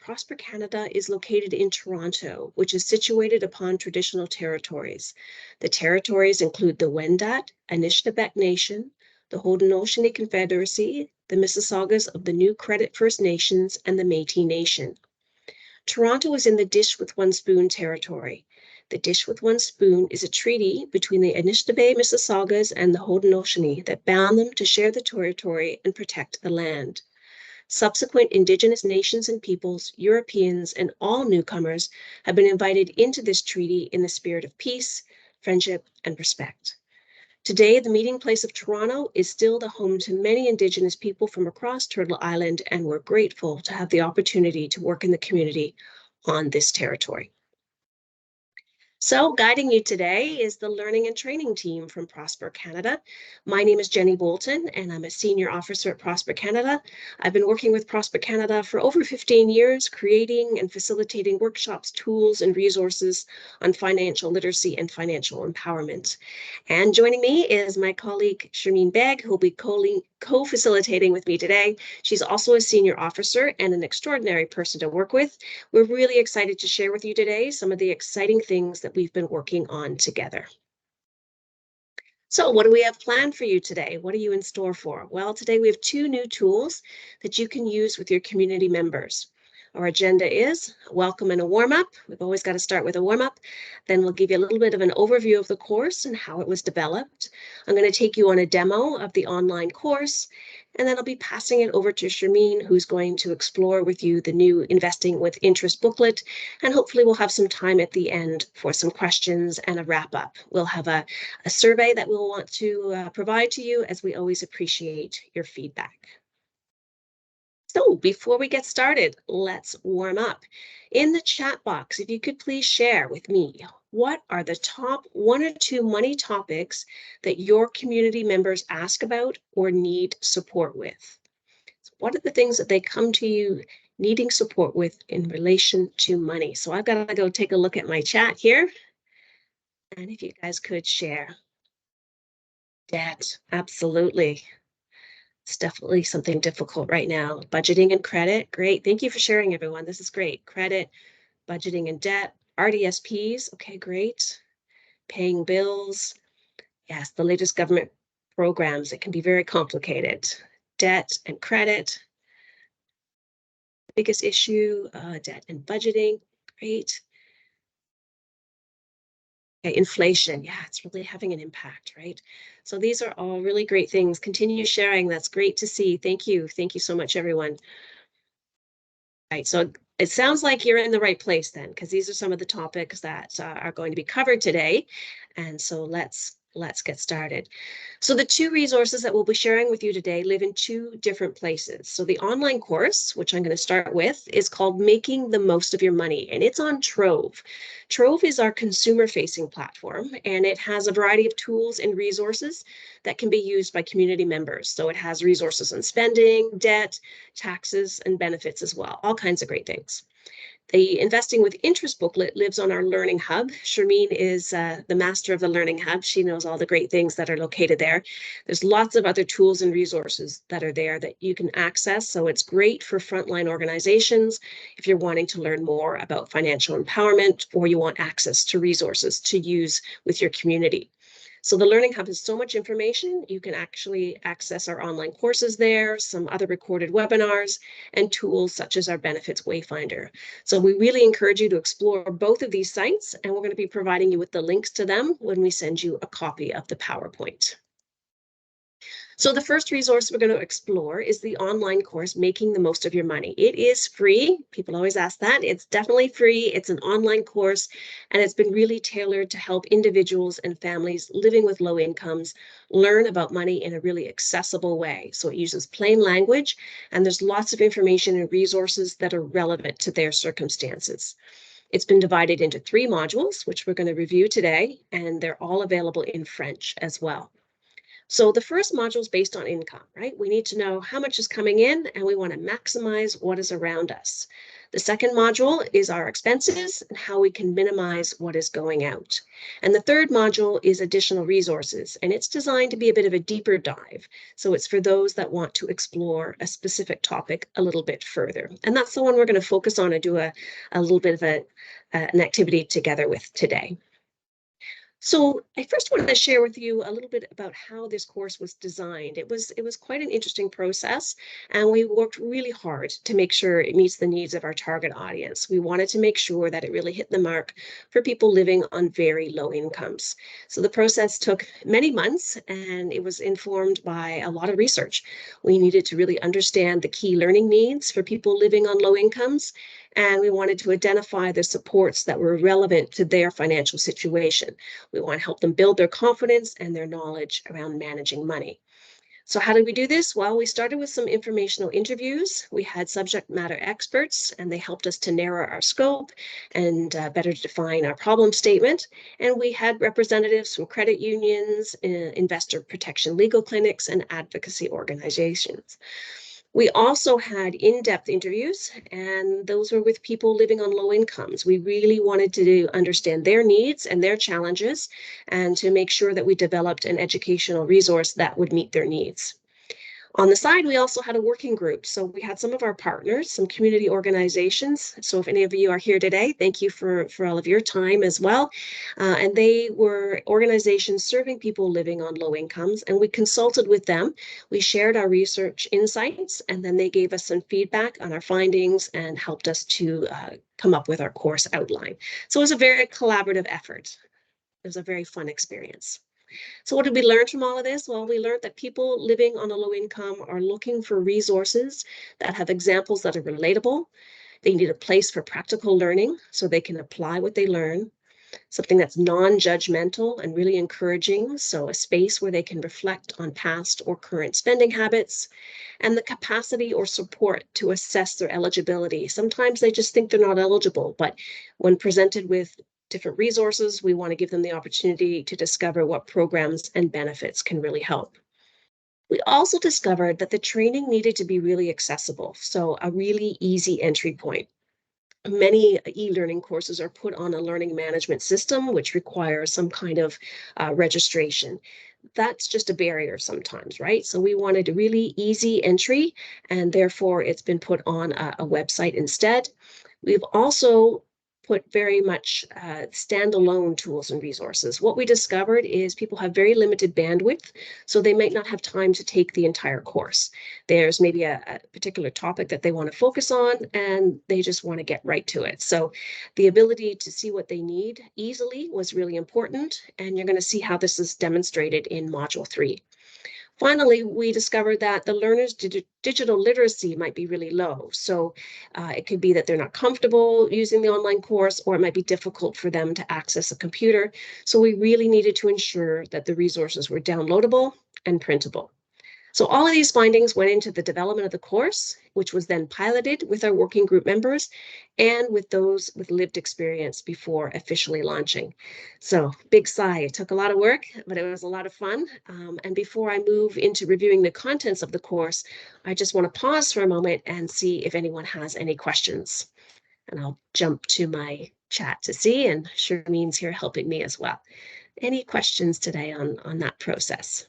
Prosper Canada is located in Toronto, which is situated upon traditional territories. The territories include the Wendat, Anishinaabeg Nation, the Haudenosaunee Confederacy, the Mississaugas of the New Credit First Nations, and the Métis Nation. Toronto is in the Dish with One Spoon territory. The Dish with One Spoon is a treaty between the Anishinaabe Mississaugas and the Haudenosaunee that bound them to share the territory and protect the land. Subsequent Indigenous nations and peoples, Europeans, and all newcomers have been invited into this treaty in the spirit of peace, friendship, and respect. Today, the meeting place of Toronto is still the home to many Indigenous people from across Turtle Island, and we're grateful to have the opportunity to work in the community on this territory. So guiding you today is the Learning and Training team from Prosper Canada. My name is Jenny Bolton, and I'm a senior officer at Prosper Canada. I've been working with Prosper Canada for over 15 years, creating and facilitating workshops, tools, and resources on financial literacy and financial empowerment. And joining me is my colleague, Sharmeen Beg, who will be co-facilitating with me today. She's also a senior officer and an extraordinary person to work with. We're really excited to share with you today some of the exciting things that we've been working on together. So what do we have planned for you today? What are you in store for? Well, today we have 2 new tools that you can use with your community members. Our agenda is a welcome and a warm-up. We've always got to start with a warm-up. Then we'll give you a little bit of an overview of the course and how it was developed. I'm going to take you on a demo of the online course, and then I'll be passing it over to Sharmeen, who's going to explore with you the new Investing with Interest booklet, and hopefully we'll have some time at the end for some questions and a wrap-up. We'll have a survey that we'll want to provide to you, as we always appreciate your feedback. So before we get started, let's warm up. In the chat box, if you could please share with me, what are the top 1 or 2 money topics that your community members ask about or need support with? So what are the things that they come to you needing support with in relation to money? So I've got to go take a look at my chat here. And if you guys could share. Debt, absolutely. It's definitely something difficult right now. Budgeting and credit, great. Thank you for sharing, everyone. This is great. Credit, budgeting and debt, RDSPs, okay, great. Paying bills, yes, the latest government programs, it can be very complicated. Debt and credit, biggest issue, debt and budgeting, great. Okay, inflation, yeah, it's really having an impact, right? So these are all really great things. Continue sharing, that's great to see. Thank you so much, everyone. Right, so it sounds like you're in the right place then, because these are some of the topics that are going to be covered today. And so let's get started. So the 2 resources that we'll be sharing with you today live in 2 different places. So the online course, which I'm going to start with, is called Making the Most of Your Money, and it's on Trove. Trove is our consumer-facing platform, and it has a variety of tools and resources that can be used by community members. So it has resources on spending, debt, taxes, and benefits as well, all kinds of great things. The Investing with Interest booklet lives on our Learning Hub. Sharmeen is the master of the Learning Hub. She knows all the great things that are located there. There's lots of other tools and resources that are there that you can access. So it's great for frontline organizations if you're wanting to learn more about financial empowerment, or you want access to resources to use with your community. So the Learning Hub has so much information. You can actually access our online courses there, some other recorded webinars, and tools such as our Benefits Wayfinder. So we really encourage you to explore both of these sites, and we're going to be providing you with the links to them when we send you a copy of the PowerPoint. So the first resource we're going to explore is the online course, Making the Most of Your Money. It is free. People always ask that. It's definitely free. It's an online course, and it's been really tailored to help individuals and families living with low incomes learn about money in a really accessible way. So it uses plain language, and there's lots of information and resources that are relevant to their circumstances. It's been divided into 3 modules, which we're going to review today, and they're all available in French as well. So the first module is based on income, right? We need to know how much is coming in and we want to maximize what is around us. The second module is our expenses and how we can minimize what is going out. And the third module is additional resources, and it's designed to be a bit of a deeper dive. So it's for those that want to explore a specific topic a little bit further. And that's the one we're going to focus on and do a little bit of an activity together with today. So I first wanted to share with you a little bit about how this course was designed. It was quite an interesting process, and we worked really hard to make sure it meets the needs of our target audience. We wanted to make sure that it really hit the mark for people living on very low incomes. So the process took many months, and it was informed by a lot of research. We needed to really understand the key learning needs for people living on low incomes, and we wanted to identify the supports that were relevant to their financial situation. We want to help them build their confidence and their knowledge around managing money. So how did we do this? Well, we started with some informational interviews. We had subject matter experts, and they helped us to narrow our scope and better define our problem statement. And we had representatives from credit unions, investor protection legal clinics, and advocacy organizations. We also had in-depth interviews, and those were with people living on low incomes. We really wanted to understand their needs and their challenges, and to make sure that we developed an educational resource that would meet their needs. On the side, we also had a working group. So we had some of our partners, some community organizations. So if any of you are here today, thank you for all of your time as well. And they were organizations serving people living on low incomes, and we consulted with them. We shared our research insights, and then they gave us some feedback on our findings and helped us to come up with our course outline. So it was a very collaborative effort. It was a very fun experience. So what did we learn from all of this? Well, we learned that people living on a low income are looking for resources that have examples that are relatable. They need a place for practical learning so they can apply what they learn, something that's non-judgmental and really encouraging, so a space where they can reflect on past or current spending habits, and the capacity or support to assess their eligibility. Sometimes they just think they're not eligible, but when presented with different resources, we want to give them the opportunity to discover what programs and benefits can really help. We also discovered that the training needed to be really accessible, so a really easy entry point. Many e-learning courses are put on a learning management system, which requires some kind of registration. That's just a barrier sometimes, right? So we wanted a really easy entry, and therefore it's been put on a website instead. We've also put very much standalone tools and resources. What we discovered is people have very limited bandwidth, so they might not have time to take the entire course. There's maybe a particular topic that they want to focus on, and they just want to get right to it. So the ability to see what they need easily was really important, and you're going to see how this is demonstrated in Module 3. Finally, we discovered that the learners' digital literacy might be really low. So it could be that they're not comfortable using the online course, or it might be difficult for them to access a computer. So we really needed to ensure that the resources were downloadable and printable. So all of these findings went into the development of the course, which was then piloted with our working group members and with those with lived experience before officially launching. So big sigh, it took a lot of work, but it was a lot of fun. And before I move into reviewing the contents of the course, I just want to pause for a moment and see if anyone has any questions. And I'll jump to my chat to see, and Charmaine's here helping me as well. Any questions today on that process?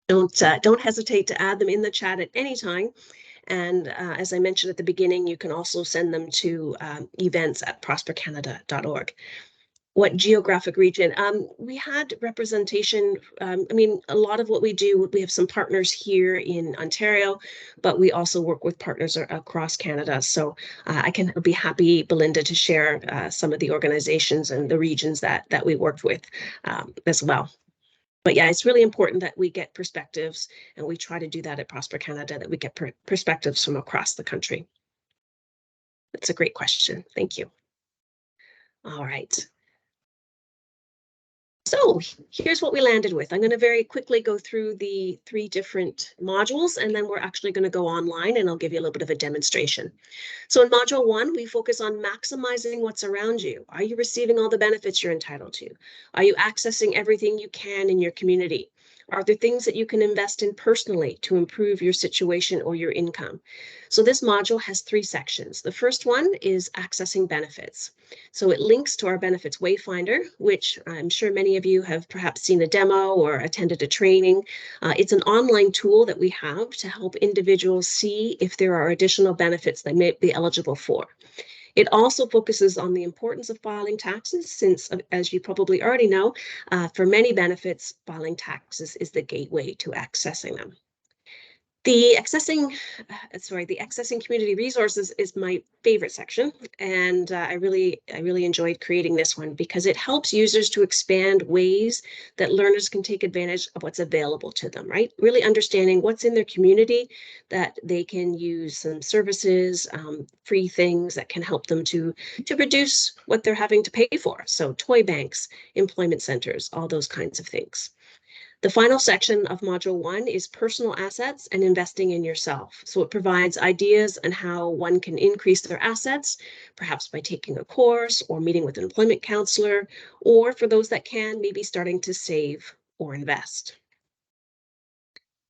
Don't hesitate to add them in the chat at any time. And as I mentioned at the beginning, you can also send them to events@prospercanada.org. What geographic region? We had representation. I mean, a lot of what we do, we have some partners here in Ontario, but we also work with partners across Canada. So I can be happy, Belinda, to share some of the organizations and the regions that we worked with as well. But yeah, it's really important that we get perspectives, and we try to do that at Prosper Canada, that we get perspectives from across the country. That's a great question. Thank you. All right. So here's what we landed with. I'm going to very quickly go through the 3 different modules, and then we're actually going to go online and I'll give you a little bit of a demonstration. So in module 1, we focus on maximizing what's around you. Are you receiving all the benefits you're entitled to? Are you accessing everything you can in your community? Are there things that you can invest in personally to improve your situation or your income? So this module has 3 sections. The first one is accessing benefits. So it links to our benefits wayfinder, which I'm sure many of you have perhaps seen a demo or attended a training. It's an online tool that we have to help individuals see if there are additional benefits they may be eligible for. It also focuses on the importance of filing taxes, since, as you probably already know, for many benefits, filing taxes is the gateway to accessing them. The accessing community resources is my favorite section, and I really enjoyed creating this one because it helps users to expand ways that learners can take advantage of what's available to them, right? Really understanding what's in their community that they can use, some services, free things that can help them to reduce what they're having to pay for. So toy banks, employment centers, all those kinds of things. The final section of Module 1 is personal assets and investing in yourself. So it provides ideas on how one can increase their assets, perhaps by taking a course or meeting with an employment counselor, or for those that can, maybe starting to save or invest.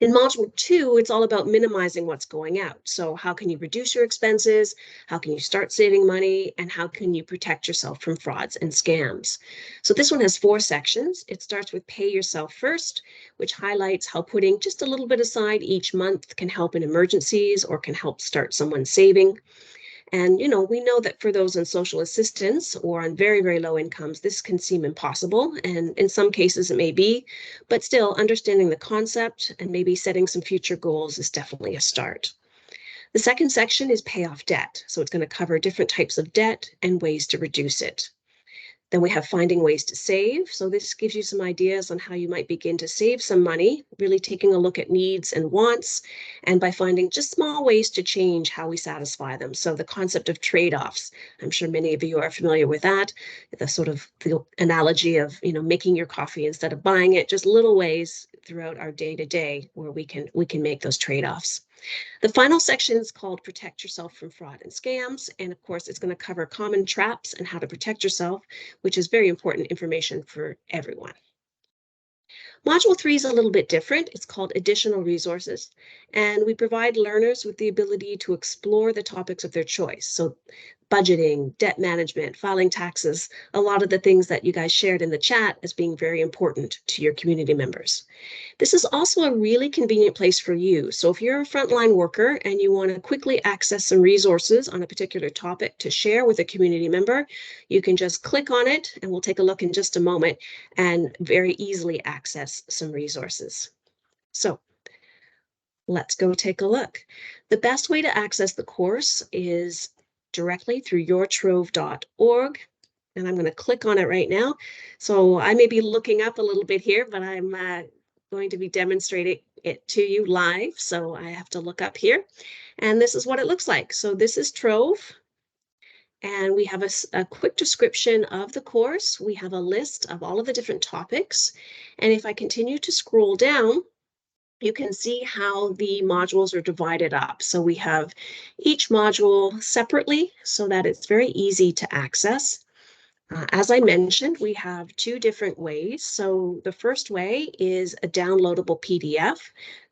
In module 2, it's all about minimizing what's going out. So how can you reduce your expenses? How can you start saving money? And how can you protect yourself from frauds and scams? So this one has 4 sections. It starts with pay yourself first, which highlights how putting just a little bit aside each month can help in emergencies or can help start someone's saving. And, we know that for those on social assistance or on very, very low incomes, this can seem impossible. And in some cases it may be, but still understanding the concept and maybe setting some future goals is definitely a start. The second section is pay off debt. So it's going to cover different types of debt and ways to reduce it. Then we have finding ways to save. So this gives you some ideas on how you might begin to save some money, really taking a look at needs and wants, and by finding just small ways to change how we satisfy them. So the concept of trade-offs, I'm sure many of you are familiar with that. The sort of the analogy of, making your coffee instead of buying it, just little ways throughout our day-to-day where we can make those trade-offs. The final section is called Protect Yourself from Fraud and Scams. And of course, it's going to cover common traps and how to protect yourself, which is very important information for everyone. Module 3 is a little bit different. It's called Additional Resources, and we provide learners with the ability to explore the topics of their choice. So budgeting, debt management, filing taxes, a lot of the things that you guys shared in the chat as being very important to your community members. This is also a really convenient place for you. So if you're a frontline worker and you want to quickly access some resources on a particular topic to share with a community member, you can just click on it, and we'll take a look in just a moment, and very easily access some resources. So let's go take a look. The best way to access the course is directly through yourtrove.org. And I'm going to click on it right now. So I may be looking up a little bit here, but I'm going to be demonstrating it to you live. So I have to look up here. And this is what it looks like. So this is Trove. And we have a quick description of the course. We have a list of all of the different topics. And if I continue to scroll down, you can see how the modules are divided up. So we have each module separately so that it's very easy to access. As I mentioned, we have 2 different ways. So the first way is a downloadable PDF.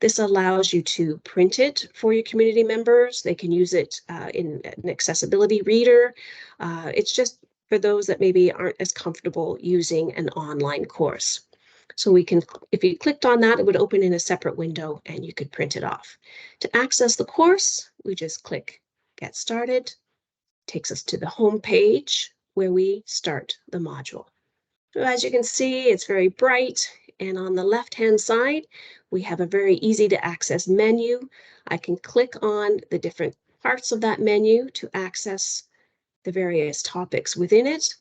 This allows you to print it for your community members. They can use it in an accessibility reader. It's just for those that maybe aren't as comfortable using an online course. So we can, if you clicked on that, it would open in a separate window and you could print it off. To access the course, we just click Get Started. It takes us to the home page where we start the module. So as you can see, it's very bright. And on the left-hand side, we have a very easy to access menu. I can click on the different parts of that menu to access the various topics within it.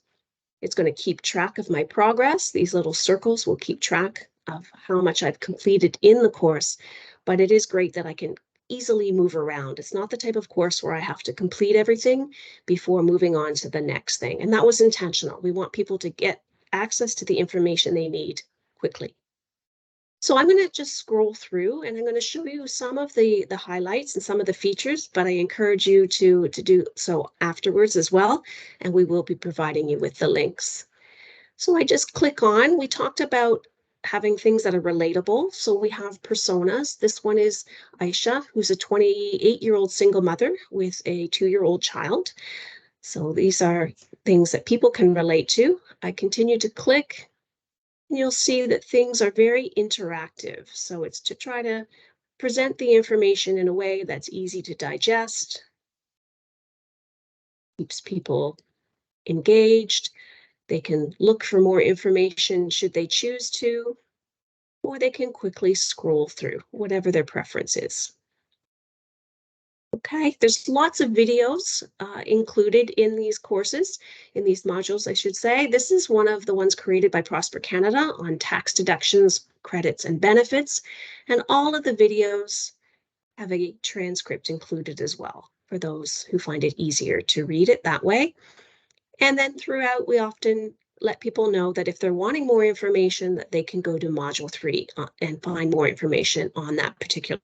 It's going to keep track of my progress. These little circles will keep track of how much I've completed in the course, but it is great that I can easily move around. It's not the type of course where I have to complete everything before moving on to the next thing. And that was intentional. We want people to get access to the information they need quickly. So I'm going to just scroll through and I'm going to show you some of the highlights and some of the features, but I encourage you to do so afterwards as well, and we will be providing you with the links. So I just click on, we talked about having things that are relatable. So we have personas. This one is Aisha, who's a 28-year-old single mother with a 2-year-old child. So these are things that people can relate to. I continue to click. You'll see that things are very interactive. So it's to try to present the information in a way that's easy to digest, keeps people engaged. They can look for more information should they choose to, or they can quickly scroll through, whatever their preference is. Okay, there's lots of videos included in these courses, in these modules, I should say. This is one of the ones created by Prosper Canada on tax deductions, credits, and benefits. And all of the videos have a transcript included as well for those who find it easier to read it that way. And then throughout, we often let people know that if they're wanting more information, that they can go to Module 3 and find more information on that particular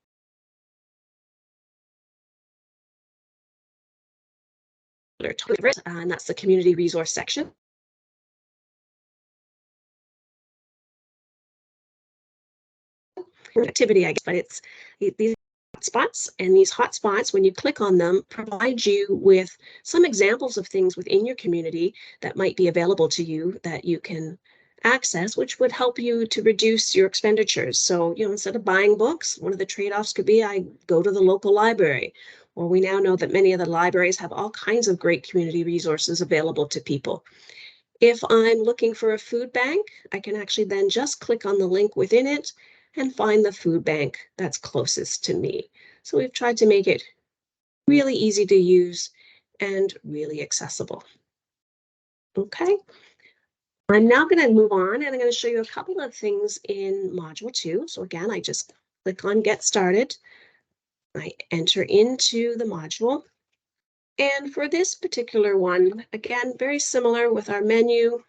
topic, and that's the community resource section. Activity, I guess, but it's these hotspots, and these hotspots, when you click on them, provide you with some examples of things within your community that might be available to you that you can access, which would help you to reduce your expenditures. So, instead of buying books, one of the trade-offs could be I go to the local library. Or we now know that many of the libraries have all kinds of great community resources available to people. If I'm looking for a food bank, I can actually then just click on the link within it and find the food bank that's closest to me. So we've tried to make it really easy to use and really accessible. Okay. I'm now going to move on and I'm going to show you a couple of things in Module 2. So again, I just click on Get Started. I enter into the module. And for this particular one, again, very similar with our menu.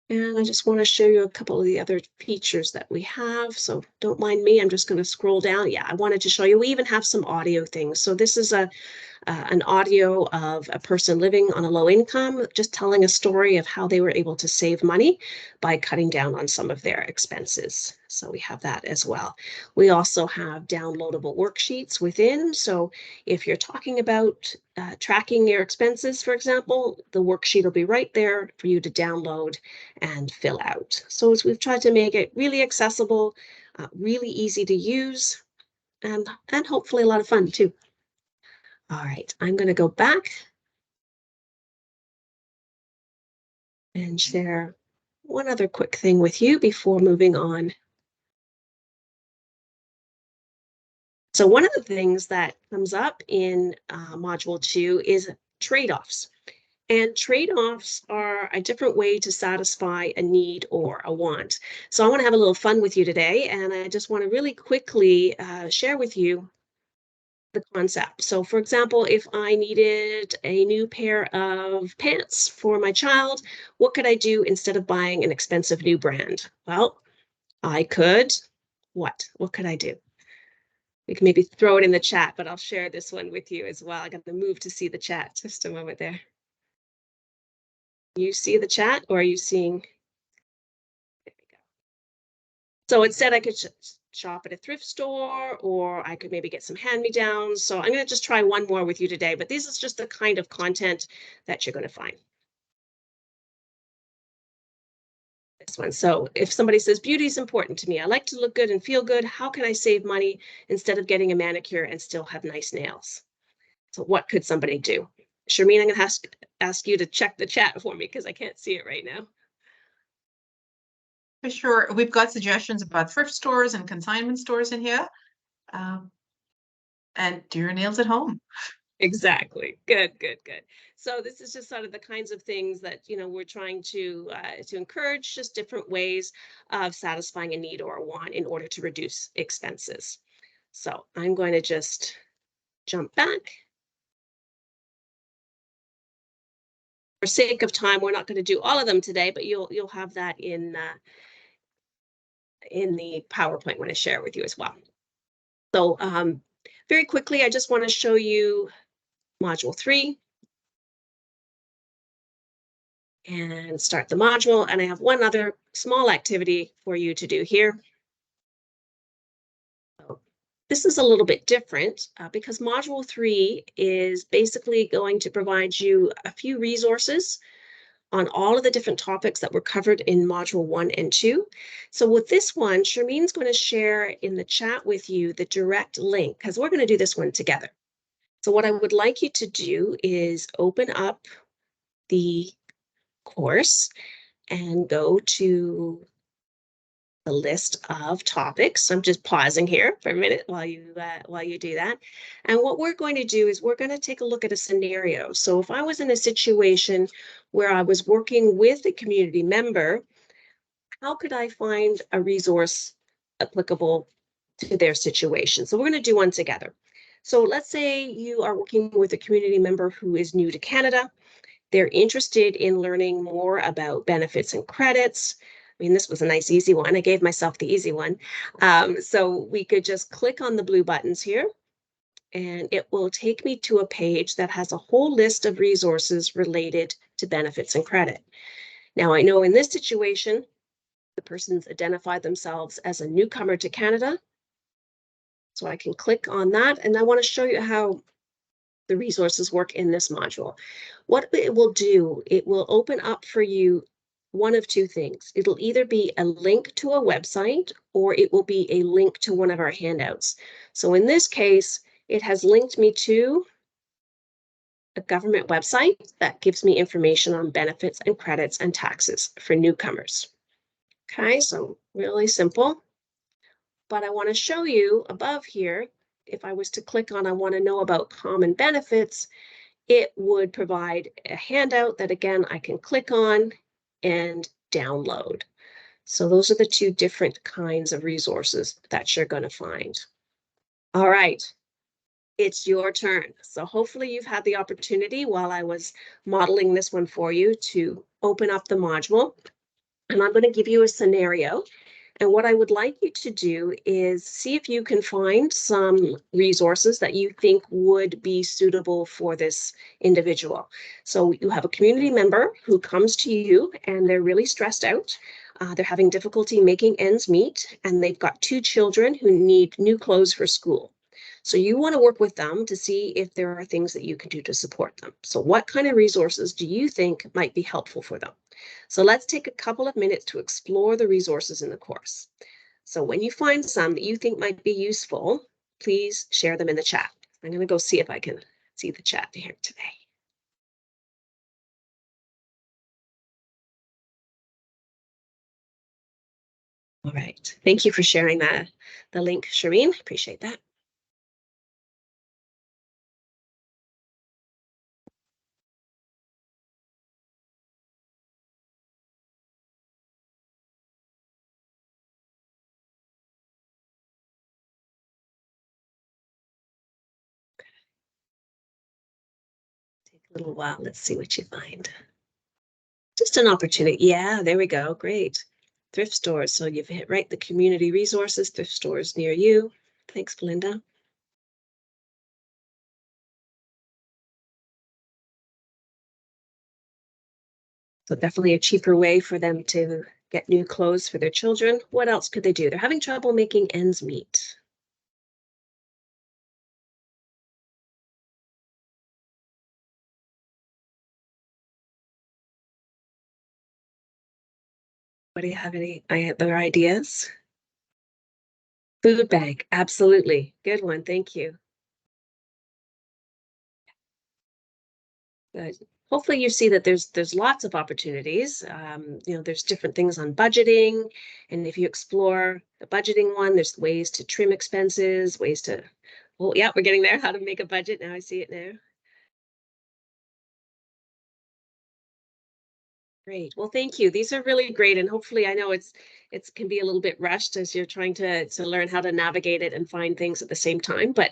And I just want to show you a couple of the other features that we have. So don't mind me, I'm just going to scroll down. Yeah, I wanted to show you, we even have some audio things. So this is an audio of a person living on a low income, just telling a story of how they were able to save money by cutting down on some of their expenses. So we have that as well. We also have downloadable worksheets within. So if you're talking about tracking your expenses, for example, the worksheet will be right there for you to download and fill out. So as we've tried to make it really accessible, really easy to use, and hopefully a lot of fun too. All right, I'm going to go back and share one other quick thing with you before moving on. So one of the things that comes up in Module 2 is trade-offs. And trade-offs are a different way to satisfy a need or a want. So I want to have a little fun with you today, and I just want to really quickly share with you the concept. So for example, if I needed a new pair of pants for my child, what could I do instead of buying an expensive new brand? Well, I could, what could I do? We can maybe throw it in the chat, but I'll share this one with you as well. I got to move to see the chat. Just a moment there. You see the chat, or are you seeing? There we go. So instead I could shop at a thrift store, or I could maybe get some hand-me-downs. So I'm going to just try one more with you today, but this is just the kind of content that you're going to find. This one. So if somebody says beauty is important to me, I like to look good and feel good, how can I save money instead of getting a manicure and still have nice nails? So what could somebody do? Sharmeen, I'm going to ask you to check the chat for me because I can't see it right now. For sure. We've got suggestions about thrift stores and consignment stores in here. And do your nails at home. Exactly. Good. So this is just sort of the kinds of things that, we're trying to encourage, just different ways of satisfying a need or a want in order to reduce expenses. So I'm going to just jump back. sake of time, we're not going to do all of them today, but you'll have that in the PowerPoint when I share it with you as well. So very quickly, I just want to show you Module 3 and start the module. And I have one other small activity for you to do here. So this is a little bit different because Module 3 is basically going to provide you a few resources on all of the different topics that were covered in Module 1 and 2. So with this one, Sharmeen's going to share in the chat with you the direct link because we're going to do this one together. So what I would like you to do is open up the course and go to the list of topics. I'm just pausing here for a minute while you do that. And what we're going to do is we're going to take a look at a scenario. So if I was in a situation where I was working with a community member, how could I find a resource applicable to their situation? So we're going to do one together. So let's say you are working with a community member who is new to Canada. They're interested in learning more about benefits and credits. I mean, this was a nice, easy one. I gave myself the easy one. So we could just click on the blue buttons here, and it will take me to a page that has a whole list of resources related to benefits and credit. Now, I know in this situation, the person's identified themselves as a newcomer to Canada. So I can click on that, and I want to show you how the resources work in this module. What it will do, it will open up for you one of two things. It'll either be a link to a website or it will be a link to one of our handouts. So in this case, it has linked me to a government website that gives me information on benefits and credits and taxes for newcomers. Okay, so really simple. But I want to show you above here, if I was to click on I want to know about common benefits, it would provide a handout that, again, I can click on and download. So those are the two different kinds of resources that you're going to find. All right, it's your turn. So hopefully you've had the opportunity while I was modeling this one for you to open up the module. And I'm going to give you a scenario. And what I would like you to do is see if you can find some resources that you think would be suitable for this individual. So you have a community member who comes to you and they're really stressed out. They're having difficulty making ends meet, and they've got 2 children who need new clothes for school. So you want to work with them to see if there are things that you can do to support them. So what kind of resources do you think might be helpful for them? So let's take a couple of minutes to explore the resources in the course. So when you find some that you think might be useful, please share them in the chat. I'm going to go see if I can see the chat here today. All right. Thank you for sharing the link, Shireen. Appreciate that. Take a little while. Let's see what you find. Just an opportunity. Yeah, there we go. Great. Thrift stores. So you've hit right the community resources, thrift stores near you. Thanks, Belinda. So definitely a cheaper way for them to get new clothes for their children. What else could they do? They're having trouble making ends meet. What do you have any other ideas? Food bank, absolutely. Good one, thank you. Good. Hopefully you see that there's lots of opportunities. There's different things on budgeting, and if you explore the budgeting one, there's ways to trim expenses, ways to, well, yeah, we're getting there, how to make a budget. Now I see it now. Great. Well, thank you. These are really great, and hopefully, I know it can be a little bit rushed as you're trying to learn how to navigate it and find things at the same time. But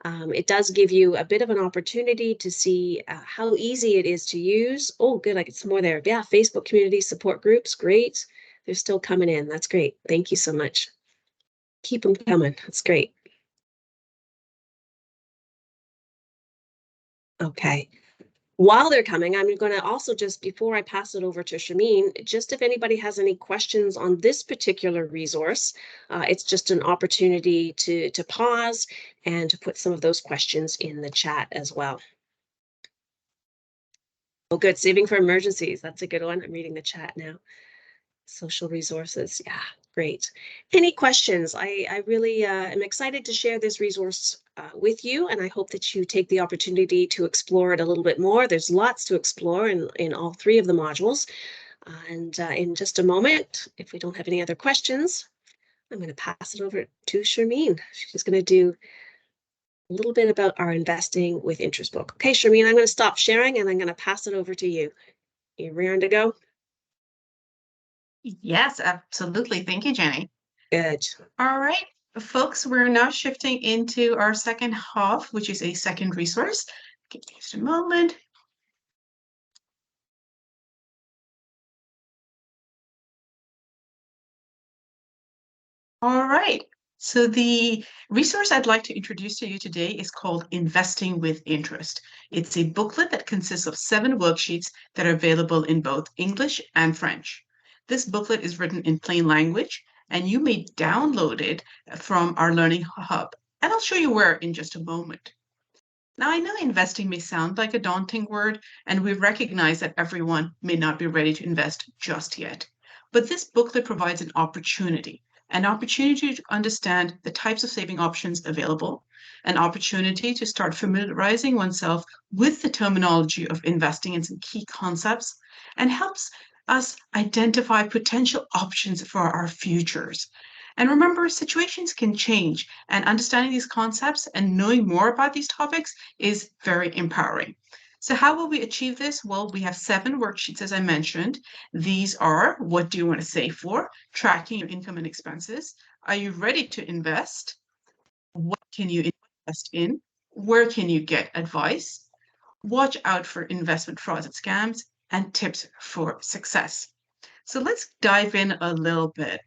It does give you a bit of an opportunity to see how easy it is to use. Oh, good, I get some more there. Yeah, Facebook community support groups, great. They're still coming in. That's great. Thank you so much. Keep them coming. That's great. Okay. While they're coming, I'm going to also just, before I pass it over to Shameen, just if anybody has any questions on this particular resource, it's just an opportunity to pause and to put some of those questions in the chat as well. Oh, good. Saving for emergencies. That's a good one. I'm reading the chat now. Social resources. Yeah, great. Any questions? I really am excited to share this resource with you, and I hope that you take the opportunity to explore it a little bit more. There's lots to explore in all three of the modules. And in just a moment, if we don't have any other questions, I'm going to pass it over to Sharmeen. She's going to do a little bit about our investing with interest book. Okay, Sharmeen, I'm going to stop sharing and I'm going to pass it over to you. You raring to go? Yes, absolutely. Thank you, Jenny. Good. All right, folks, we're now shifting into our second half, which is a second resource. Give me just a moment. All right. So the resource I'd like to introduce to you today is called Investing with Interest. It's a booklet that consists of 7 worksheets that are available in both English and French. This booklet is written in plain language, and you may download it from our Learning Hub. And I'll show you where in just a moment. Now, I know investing may sound like a daunting word, and we recognize that everyone may not be ready to invest just yet. But this booklet provides an opportunity to understand the types of saving options available, an opportunity to start familiarizing oneself with the terminology of investing and some key concepts, and helps us identify potential options for our futures. And remember, situations can change, and understanding these concepts and knowing more about these topics is very empowering. So how will we achieve this? Well, we have 7 worksheets, as I mentioned. These are: what do you want to save for? Tracking your income and expenses. Are you ready to invest? What can you invest in? Where can you get advice? Watch out for investment frauds and scams, and tips for success. So let's dive in a little bit.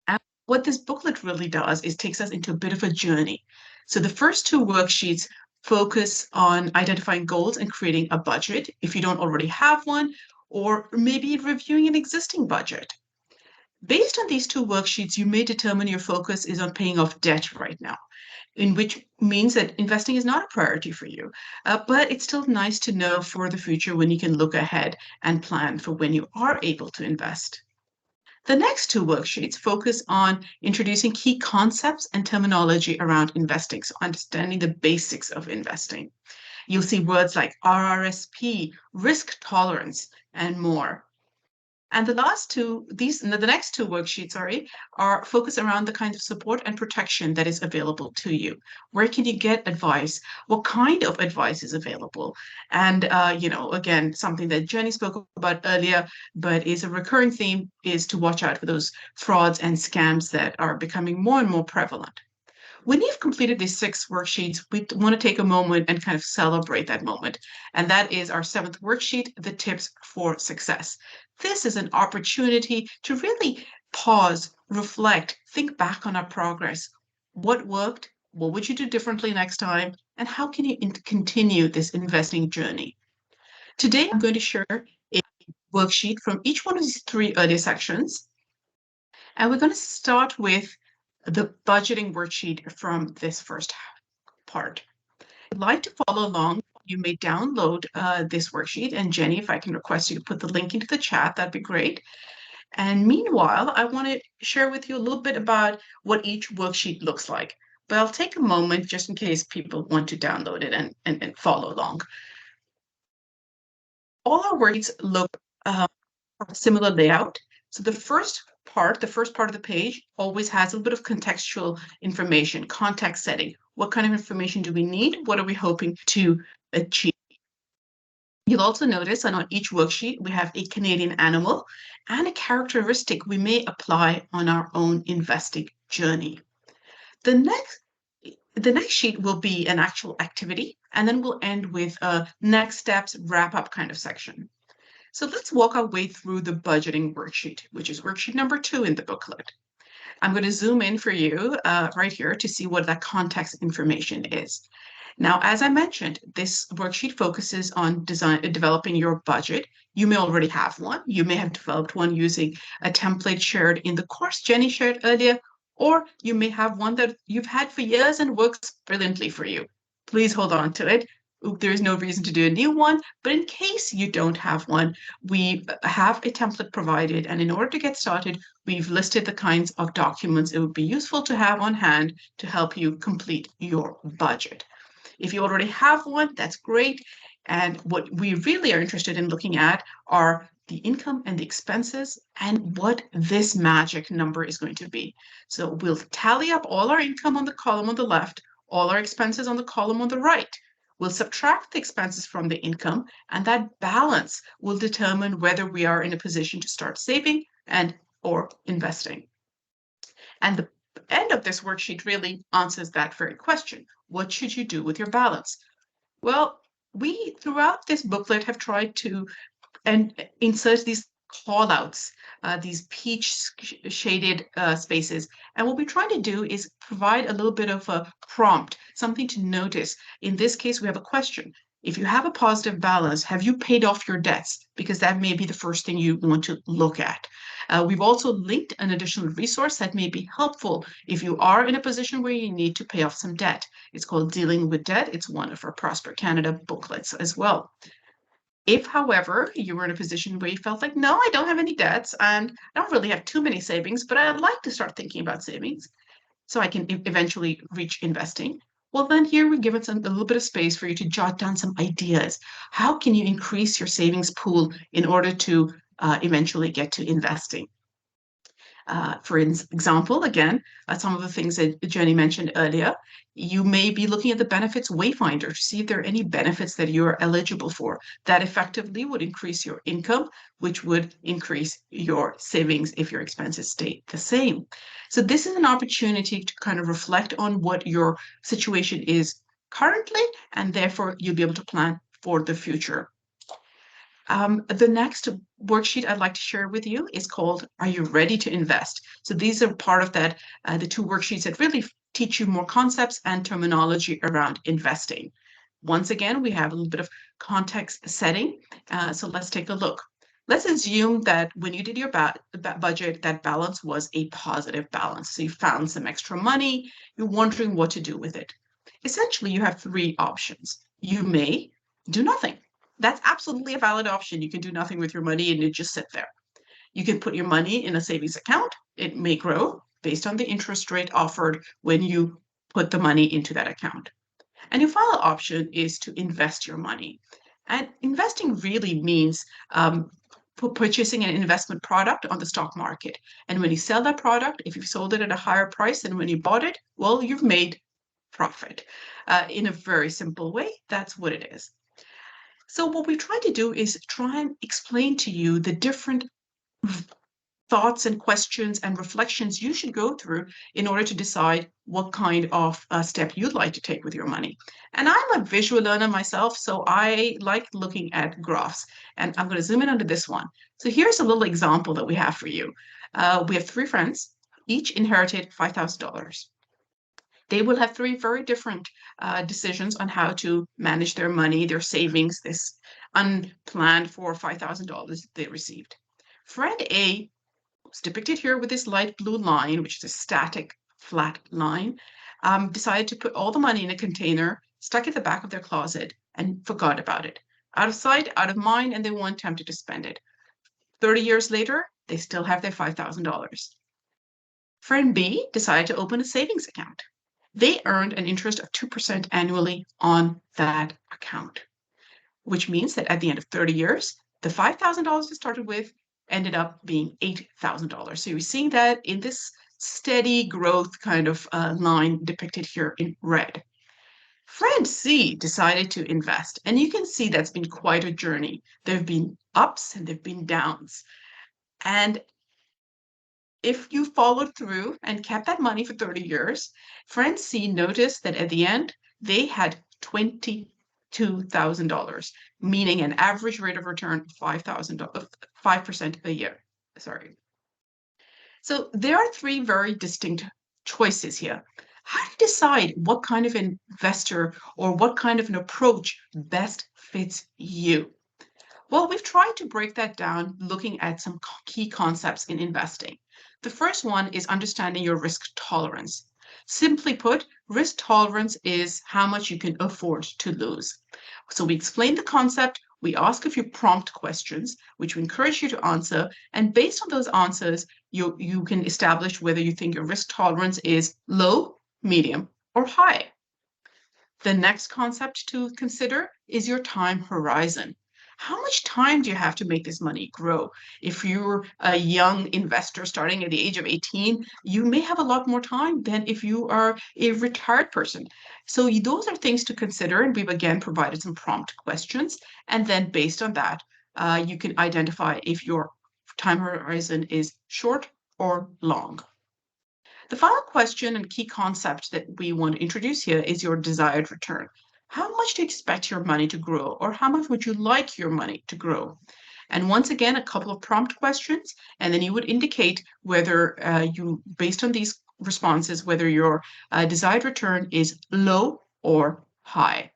And what this booklet really does is takes us into a bit of a journey. So the first 2 worksheets focus on identifying goals and creating a budget if you don't already have one, or maybe reviewing an existing budget. Based on these 2 worksheets, you may determine your focus is on paying off debt right now, in which means that investing is not a priority for you. But it's still nice to know for the future when you can look ahead and plan for when you are able to invest. The next 2 worksheets focus on introducing key concepts and terminology around investing, so understanding the basics of investing. You'll see words like RRSP, risk tolerance, and more. And the next two worksheets, are focused around the kind of support and protection that is available to you. Where can you get advice? What kind of advice is available? And again, something that Jenny spoke about earlier, but is a recurring theme, is to watch out for those frauds and scams that are becoming more and more prevalent. When you've completed these 6 worksheets, we want to take a moment and kind of celebrate that moment. And that is our 7th worksheet, the tips for success. This is an opportunity to really pause, reflect, think back on our progress. What worked? What would you do differently next time? And how can you continue this investing journey? Today, I'm going to share a worksheet from each one of these 3 earlier sections. And we're going to start with the budgeting worksheet from this first part. If you'd like to follow along, you may download this worksheet. And Jenny, if I can request you to put the link into the chat, that'd be great. And meanwhile, I want to share with you a little bit about what each worksheet looks like. But I'll take a moment just in case people want to download it and follow along. All our worksheets look a similar layout. So the first part of the page always has a little bit of contextual information, context setting. What kind of information do we need? What are we hoping to achieve? You'll also notice that on each worksheet, we have a Canadian animal and a characteristic we may apply on our own investing journey. The The next sheet will be an actual activity, and then we'll end with a next steps wrap up kind of section. So let's walk our way through the budgeting worksheet, which is worksheet number 2 in the booklet. I'm going to zoom in for you right here to see what that context information is. Now, as I mentioned, this worksheet focuses on developing your budget. You may already have one. You may have developed one using a template shared in the course Jenny shared earlier, or you may have one that you've had for years and works brilliantly for you. Please hold on to it. There's no reason to do a new one, but in case you don't have one, we have a template provided. And in order to get started, we've listed the kinds of documents it would be useful to have on hand to help you complete your budget. If you already have one, that's great. And what we really are interested in looking at are the income and the expenses and what this magic number is going to be. So we'll tally up all our income on the column on the left, all our expenses on the column on the right. We'll subtract the expenses from the income, and that balance will determine whether we are in a position to start saving and or investing. And the end of this worksheet really answers that very question. What should you do with your balance? Well, we throughout this booklet have tried to insert these call outs, these peach shaded spaces. And what we're trying to do is provide a little bit of a prompt, something to notice. In this case, we have a question. If you have a positive balance, have you paid off your debts? Because that may be the first thing you want to look at. We've also linked an additional resource that may be helpful if you are in a position where you need to pay off some debt. It's called Dealing with Debt. It's one of our Prosper Canada booklets as well. If, however, you were in a position where you felt like, no, I don't have any debts and I don't really have too many savings, but I'd like to start thinking about savings so I can eventually reach investing, well, then here we give it a little bit of space for you to jot down some ideas. How can you increase your savings pool in order to eventually get to investing? For example, again, some of the things that Jenny mentioned earlier, you may be looking at the benefits wayfinder to see if there are any benefits that you are eligible for. That effectively would increase your income, which would increase your savings if your expenses stay the same. So this is an opportunity to kind of reflect on what your situation is currently, and therefore you'll be able to plan for the future. The next worksheet I'd like to share with you is called Are You Ready to Invest? So these are part of that, the two worksheets that really teach you more concepts and terminology around investing. Once again, we have a little bit of context setting. So let's take a look. Let's assume that when you did your budget, that balance was a positive balance. So you found some extra money, you're wondering what to do with it. Essentially, you have three options. You may do nothing. That's absolutely a valid option. You can do nothing with your money and it just sit there. You can put your money in a savings account. It may grow based on the interest rate offered when you put the money into that account. And your final option is to invest your money. And investing really means purchasing an investment product on the stock market. And when you sell that product, if you've sold it at a higher price than when you bought it, well, you've made profit. In a very simple way, that's what it is. So what we try to do is try and explain to you the different thoughts and questions and reflections you should go through in order to decide what kind of step you'd like to take with your money. And I'm a visual learner myself, so I like looking at graphs. And I'm going to zoom in onto this one. So here's a little example that we have for you. We have three friends, each inherited $5,000. They will have three very different decisions on how to manage their money, their savings, this unplanned for $5,000 they received. Friend A was depicted here with this light blue line, which is a static flat line, decided to put all the money in a container, stuck it at the back of their closet, and forgot about it. Out of sight, out of mind, and they weren't tempted to spend it. 30 years later, they still have their $5,000. Friend B decided to open a savings account. They earned an interest of 2% annually on that account, which means that at the end of 30 years, the $5,000 they started with ended up being $8,000. So you're seeing that in this steady growth kind of line depicted here in red. Friend C decided to invest, and you can see that's been quite a journey. There have been ups and there have been downs. And If you followed through and kept that money for 30 years, friend C noticed that at the end, they had $22,000, meaning an average rate of return of 5% a year. Sorry. So there are three very distinct choices here. How do you decide what kind of investor or what kind of an approach best fits you? Well, we've tried to break that down looking at some key concepts in investing. The first one is understanding your risk tolerance. Simply put, risk tolerance is how much you can afford to lose. So we explain the concept, we ask a few prompt questions, which we encourage you to answer, and based on those answers, you can establish whether you think your risk tolerance is low, medium, or high. The next concept to consider is your time horizon. How much time do you have to make this money grow? If you're a young investor starting at the age of 18, you may have a lot more time than if you are a retired person. So those are things to consider, and we've again provided some prompt questions. And then based on that, you can identify if your time horizon is short or long. The final question and key concept that we want to introduce here is your desired return. How much do you expect your money to grow, or how much would you like your money to grow? And once again, a couple of prompt questions, and then you would indicate whether based on these responses, whether your desired return is low or high.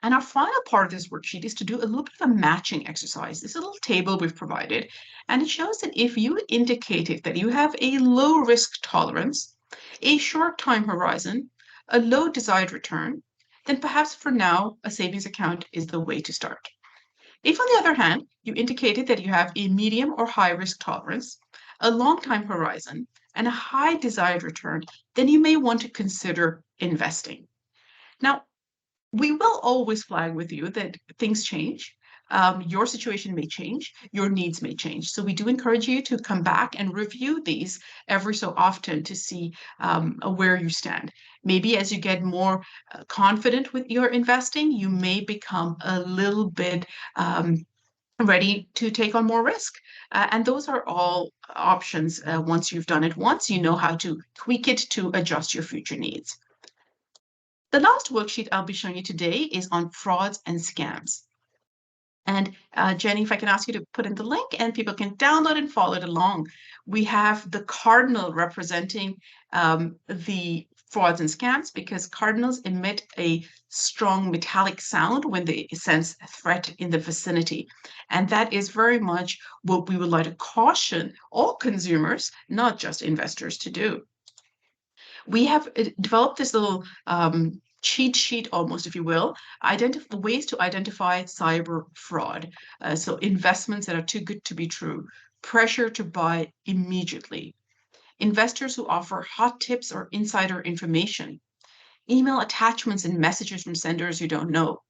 And our final part of this worksheet is to do a little bit of a matching exercise. This is a little table we've provided, and it shows that if you indicated that you have a low risk tolerance, a short time horizon, a low desired return, then perhaps for now, a savings account is the way to start. If, on the other hand, you indicated that you have a medium or high risk tolerance, a long time horizon, and a high desired return, then you may want to consider investing. Now, we will always flag with you that things change. Your situation may change, your needs may change. So we do encourage you to come back and review these every so often to see where you stand. Maybe as you get more confident with your investing, you may become a little bit ready to take on more risk. And those are all options. Once you've done it once, you know how to tweak it to adjust your future needs. The last worksheet I'll be showing you today is on frauds and scams. And Jenny, if I can ask you to put in the link and people can download and follow it along. We have the cardinal representing the frauds and scams because cardinals emit a strong metallic sound when they sense a threat in the vicinity. And that is very much what we would like to caution all consumers, not just investors, to do. We have developed this little cheat sheet, almost, if you will, ways to identify cyber fraud. So investments that are too good to be true, pressure to buy immediately, investors who offer hot tips or insider information, email attachments and messages from senders you don't know,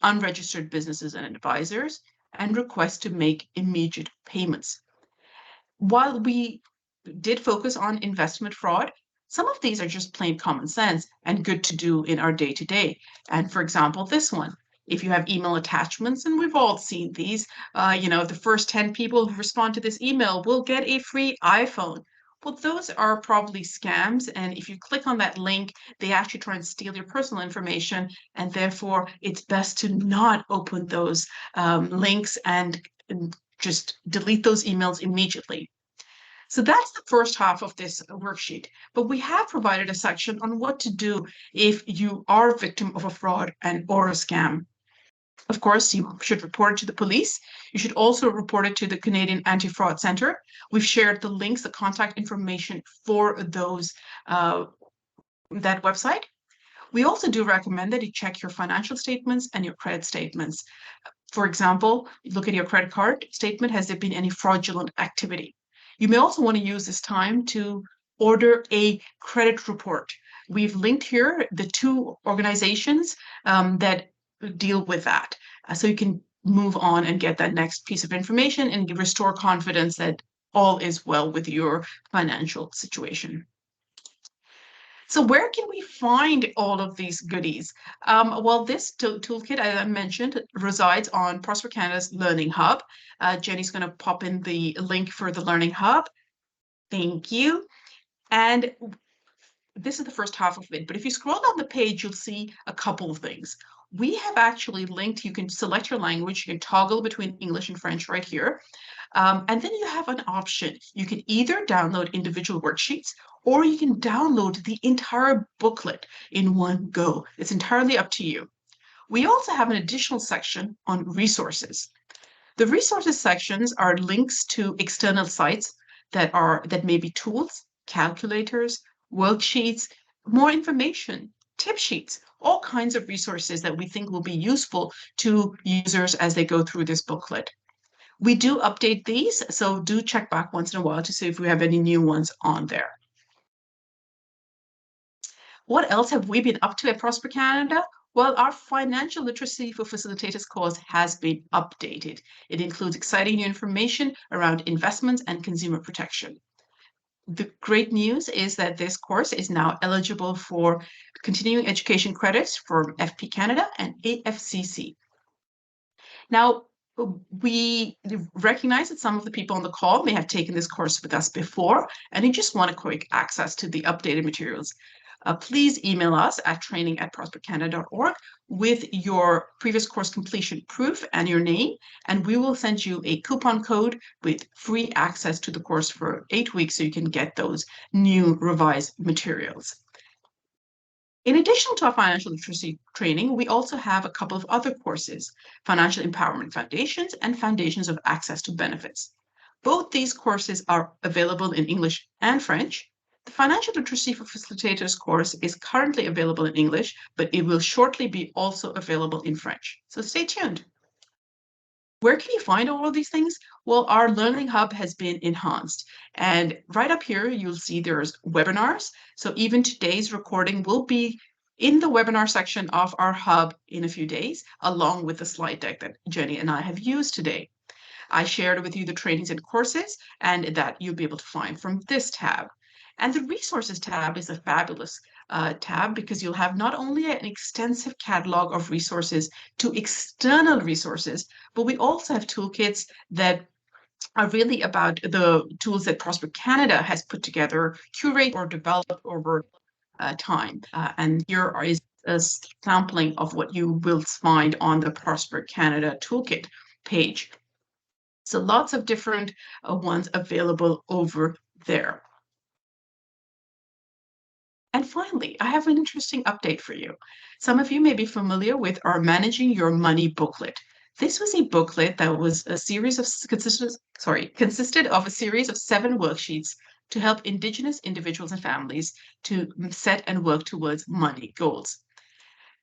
unregistered businesses and advisors, and requests to make immediate payments. While we did focus on investment fraud, some of these are just plain common sense and good to do in our day to day. And for example, this one, if you have email attachments, and we've all seen these, the first 10 people who respond to this email will get a free iPhone. Well, those are probably scams. And if you click on that link, they actually try and steal your personal information. And therefore, it's best to not open those links and just delete those emails immediately. So that's the first half of this worksheet, but we have provided a section on what to do if you are a victim of a fraud or a scam. Of course, you should report it to the police. You should also report it to the Canadian Anti-Fraud Centre. We've shared the links, the contact information for that website. We also do recommend that you check your financial statements and your credit statements. For example, look at your credit card statement. Has there been any fraudulent activity? You may also want to use this time to order a credit report. We've linked here the two organizations that deal with that. So you can move on and get that next piece of information and restore confidence that all is well with your financial situation. So where can we find all of these goodies? Well, this toolkit, as I mentioned, resides on Prosper Canada's Learning Hub. Jenny's going to pop in the link for the Learning Hub. Thank you. And this is the first half of it, but if you scroll down the page, you'll see a couple of things. We have actually linked, you can select your language, you can toggle between English and French right here. And then you have an option. You can either download individual worksheets or you can download the entire booklet in one go. It's entirely up to you. We also have an additional section on resources. The resources sections are links to external sites that may be tools, calculators, worksheets, more information, tip sheets, all kinds of resources that we think will be useful to users as they go through this booklet. We do update these, so do check back once in a while to see if we have any new ones on there. What else have we been up to at Prosper Canada? Well, our financial literacy for facilitators course has been updated. It includes exciting new information around investments and consumer protection. The great news is that this course is now eligible for continuing education credits from FP Canada and AFCC. Now, we recognize that some of the people on the call may have taken this course with us before, and you just want a quick access to the updated materials. Please email us at training@prospercanada.org with your previous course completion proof and your name, and we will send you a coupon code with free access to the course for 8 weeks so you can get those new revised materials. In addition to our financial literacy training, we also have a couple of other courses, Financial Empowerment Foundations and Foundations of Access to Benefits. Both these courses are available in English and French. The Financial Literacy for Facilitators course is currently available in English, but it will shortly be also available in French. So stay tuned. Where can you find all of these things? Well, our Learning Hub has been enhanced. And right up here, you'll see there's webinars. So even today's recording will be in the webinar section of our hub in a few days, along with the slide deck that Jenny and I have used today. I shared with you the trainings and courses, and that you'll be able to find from this tab. And the resources tab is a fabulous tab because you'll have not only an extensive catalog of resources to external resources, but we also have toolkits that are really about the tools that Prosper Canada has put together, curate or developed over time. And here is a sampling of what you will find on the Prosper Canada Toolkit page. So lots of different ones available over there. And finally, I have an interesting update for you. Some of you may be familiar with our Managing Your Money booklet. This was a booklet that was a series of consisted of a series of 7 worksheets to help Indigenous individuals and families to set and work towards money goals.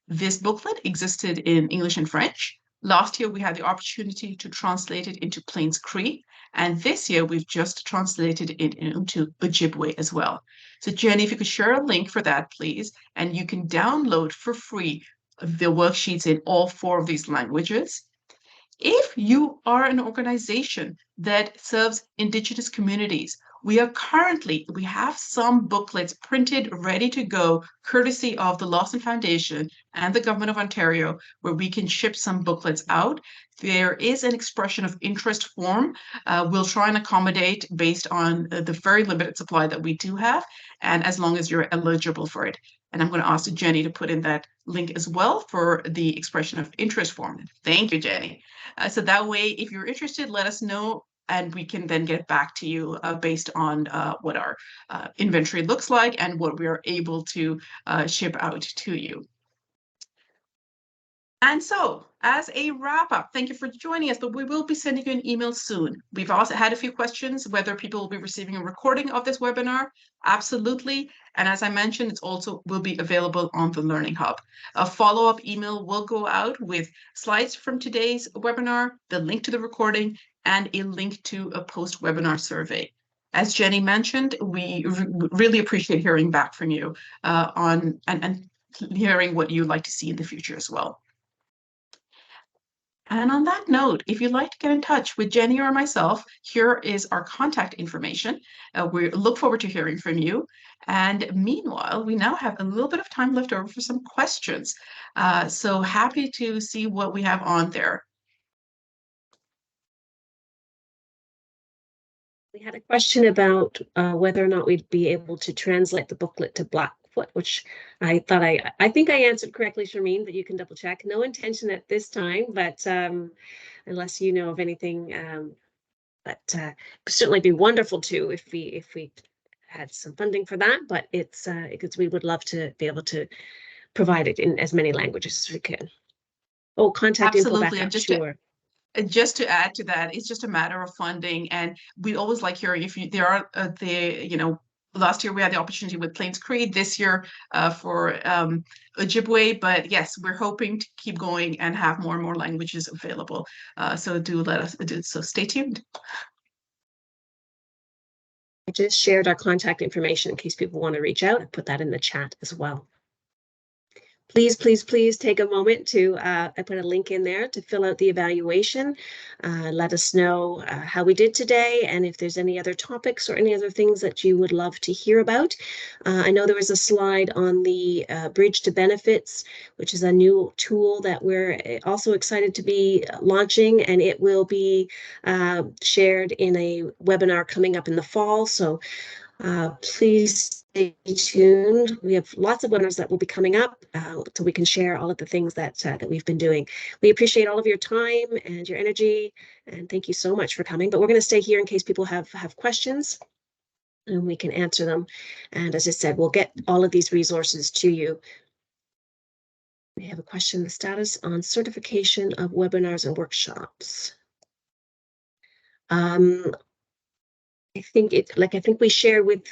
This booklet existed in English and French. Last year, we had the opportunity to translate it into Plains Cree, and this year we've just translated it into Ojibwe as well. So Jenny, if you could share a link for that, please, and you can download for free the worksheets in all 4 of these languages. If you are an organization that serves Indigenous communities, we have some booklets printed, ready to go, courtesy of the Lawson Foundation and the Government of Ontario, where we can ship some booklets out. There is an expression of interest form. We'll try and accommodate based on the very limited supply that we do have, and as long as you're eligible for it. And I'm going to ask Jenny to put in that link as well for the expression of interest form. Thank you, Jenny. So that way, if you're interested, let us know, and we can then get back to you based on what our inventory looks like and what we are able to ship out to you. And so, as a wrap up, thank you for joining us, but we will be sending you an email soon. We've also had a few questions whether people will be receiving a recording of this webinar. Absolutely. And as I mentioned, it also will be available on the Learning Hub. A follow-up email will go out with slides from today's webinar, the link to the recording, and a link to a post-webinar survey. As Jenny mentioned, we really appreciate hearing back from you and hearing what you'd like to see in the future as well. And on that note, if you'd like to get in touch with Jenny or myself, here is our contact information. We look forward to hearing from you. And meanwhile, we now have a little bit of time left over for some questions. So happy to see what we have on there. We had a question about whether or not we'd be able to translate the booklet to Blackfoot, which I thought I think I answered correctly, Sharmeen, but you can double check. No intention at this time, but unless you know of anything, but certainly be wonderful too if we had some funding for that. But it's because we would love to be able to provide it in as many languages as we can. Oh, contact info Absolutely. backup, sure. And just to add to that, it's just a matter of funding, and we always like hearing if you there are last year we had the opportunity with Plains Cree, this year for Ojibwe, but yes, we're hoping to keep going and have more and more languages available. So do let us do so. Stay tuned. I just shared our contact information in case people want to reach out. I put that in the chat as well. Please, please, please take a moment to, I put a link in there to fill out the evaluation. Let us know how we did today and if there's any other topics or any other things that you would love to hear about. I know there was a slide on the Bridge to Benefits, which is a new tool that we're also excited to be launching, and it will be shared in a webinar coming up in the fall. So please stay tuned. We have lots of webinars that will be coming up so we can share all of the things that that we've been doing. We appreciate all of your time and your energy, and thank you so much for coming. But we're going to stay here in case people have questions, and we can answer them. And as I said, we'll get all of these resources to you. We have a question: the status on certification of webinars and workshops. I think we shared with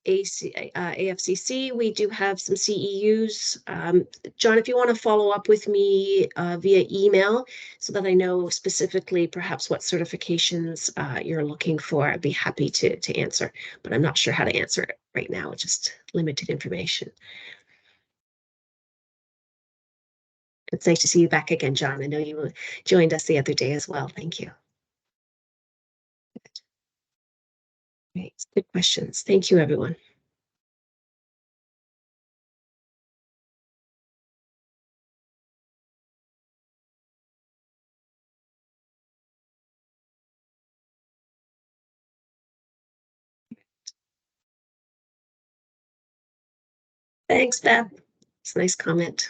AFCC, we do have some CEUs. John, if you want to follow up with me via email so that I know specifically perhaps what certifications you're looking for, I'd be happy to answer, but I'm not sure how to answer it right now. It's just limited information. It's nice to see you back again, John. I know you joined us the other day as well. Thank you. Great. Good questions. Thank you, everyone. Thanks, Beth. It's a nice comment.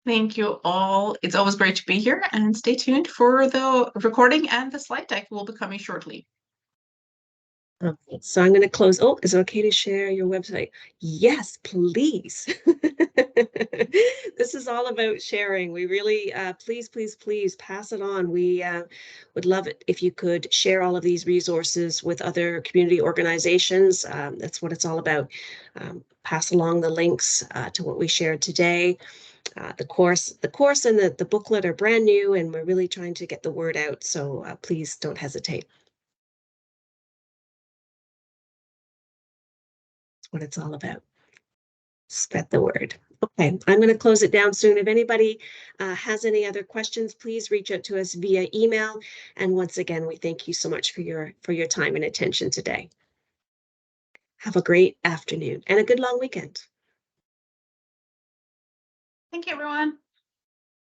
Thank you all. It's always great to be here, and stay tuned for the recording, and the slide deck will be coming shortly. Okay, so I'm going to close. Oh, is it okay to share your website? Yes, please. This is all about sharing. We really, please, please, please pass it on. We would love it if you could share all of these resources with other community organizations. That's what it's all about. Pass along the links to what we shared today. The course and the booklet are brand new, and we're really trying to get the word out. So please don't hesitate. What it's all about. Spread the word. Okay, I'm going to close it down soon. If anybody has any other questions, please reach out to us via email. And once again, we thank you so much for your time and attention today. Have a great afternoon and a good long weekend. Thank you, everyone.